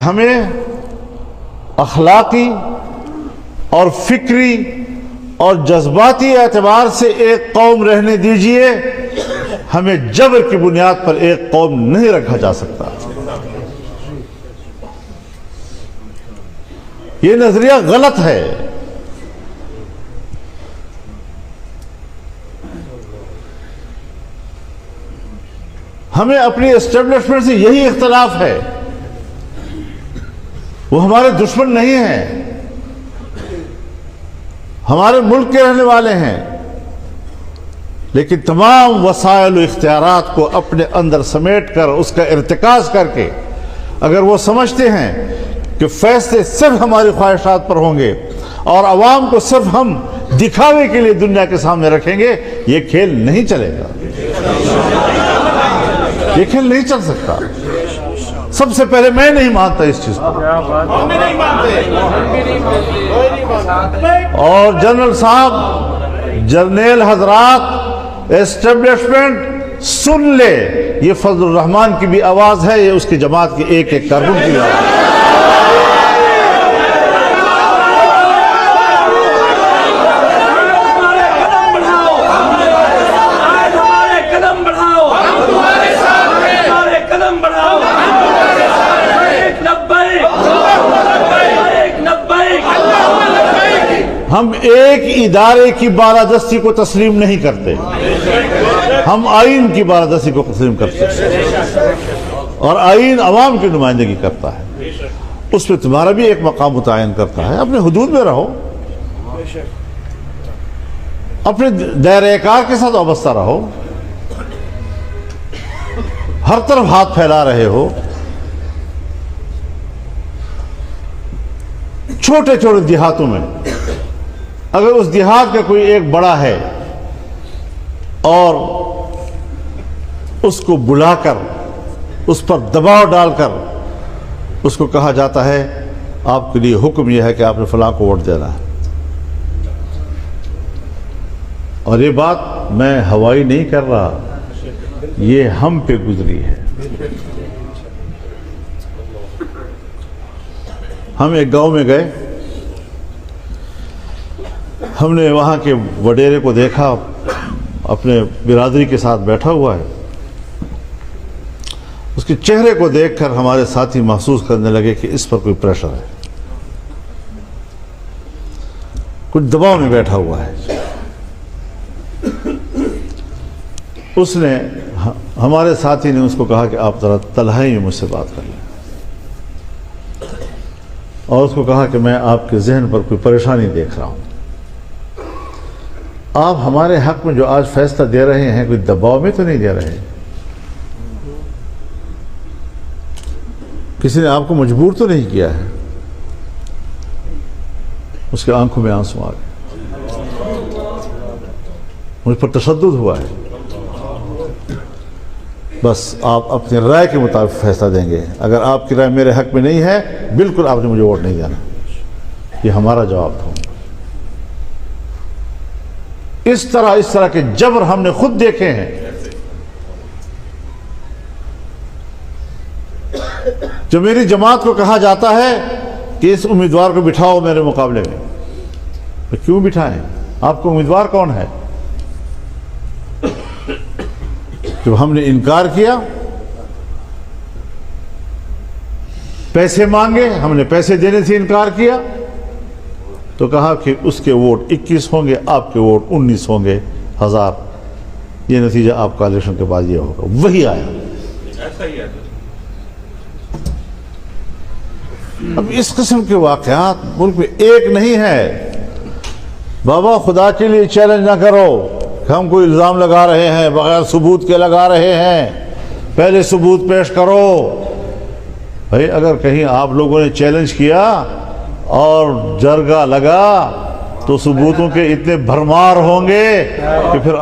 ہمیں اخلاقی اور فکری اور جذباتی اعتبار سے ایک قوم رہنے دیجئے، ہمیں جبر کی بنیاد پر ایک قوم نہیں رکھا جا سکتا۔ یہ نظریہ غلط ہے۔ ہمیں اپنی اسٹیبلشمنٹ سے یہی اختلاف ہے، وہ ہمارے دشمن نہیں ہیں، ہمارے ملک کے رہنے والے ہیں، لیکن تمام وسائل و اختیارات کو اپنے اندر سمیٹ کر اس کا ارتکاز کر کے اگر وہ سمجھتے ہیں کہ فیصلے صرف ہماری خواہشات پر ہوں گے اور عوام کو صرف ہم دکھاوے کے لیے دنیا کے سامنے رکھیں گے، یہ کھیل نہیں چلے گا، یہ کھیل نہیں چل سکتا۔ سب سے پہلے میں نہیں مانتا اس چیز کو، اور جنرل صاحب، جرنیل حضرات، اسٹیبلشمنٹ سن لے، یہ فضل الرحمان کی بھی آواز ہے، یہ اس کی جماعت کی ایک ایک کارکن کی آواز ہے۔ ہم ایک ادارے کی بالادستی کو تسلیم نہیں کرتے، ہم آئین کی بالادستی کو تسلیم کرتے ہیں، اور آئین عوام کی نمائندگی کرتا ہے، اس میں تمہارا بھی ایک مقام متعین کرتا ہے۔ اپنے حدود میں رہو، اپنے دائرہ کار کے ساتھ وابستہ رہو۔ ہر طرف ہاتھ پھیلا رہے ہو، چھوٹے چھوٹے دیہاتوں میں اگر اس دیہات کا کوئی ایک بڑا ہے اور اس کو بلا کر اس پر دباؤ ڈال کر اس کو کہا جاتا ہے آپ کے لیے حکم یہ ہے کہ آپ نے فلاں کو ووٹ دینا ہے، اور یہ بات میں ہوائی نہیں کر رہا، یہ ہم پہ گزری ہے۔ ہم ایک گاؤں میں گئے، ہم نے وہاں کے وڈیرے کو دیکھا، اپنے برادری کے ساتھ بیٹھا ہوا ہے، اس کے چہرے کو دیکھ کر ہمارے ساتھی محسوس کرنے لگے کہ اس پر کوئی پریشر ہے، کچھ دباؤ میں بیٹھا ہوا ہے۔ اس نے، ہمارے ساتھی نے اس کو کہا کہ آپ ذرا تنہائی میں مجھ سے بات کر لیں، اور اس کو کہا کہ میں آپ کے ذہن پر کوئی پریشانی دیکھ رہا ہوں، آپ ہمارے حق میں جو آج فیصلہ دے رہے ہیں کوئی دباؤ میں تو نہیں دے رہے، کسی نے آپ کو مجبور تو نہیں کیا ہے؟ اس کے آنکھوں میں آنسو آ گئے، مجھ پر تشدد ہوا ہے، بس آپ اپنی رائے کے مطابق فیصلہ دیں گے، اگر آپ کی رائے میرے حق میں نہیں ہے بالکل آپ نے مجھے ووٹ نہیں دینا۔ یہ ہمارا جواب تھا۔ اس طرح کے جبر ہم نے خود دیکھے ہیں۔ جو میری جماعت کو کہا جاتا ہے کہ اس امیدوار کو بٹھاؤ میرے مقابلے میں، کیوں بٹھائیں؟ آپ کو امیدوار کون ہے؟ جب ہم نے انکار کیا، پیسے مانگے، ہم نے پیسے دینے سے انکار کیا، تو کہا کہ اس کے ووٹ 21 ہوں گے، آپ کے ووٹ 19 ہوں گے، 1000، یہ نتیجہ آپ کا الیکشن کے بعد یہ ہوگا۔ وہی آیا۔ اب اس قسم کے واقعات ملک میں ایک نہیں ہے۔ بابا خدا کے لیے چیلنج نہ کرو کہ ہم کوئی الزام لگا رہے ہیں، بغیر ثبوت کے لگا رہے ہیں، پہلے ثبوت پیش کرو۔ بھائی اگر کہیں آپ لوگوں نے چیلنج کیا اور جرگہ لگا تو ثبوتوں کے اتنے بھرمار ہوں گے کہ پھر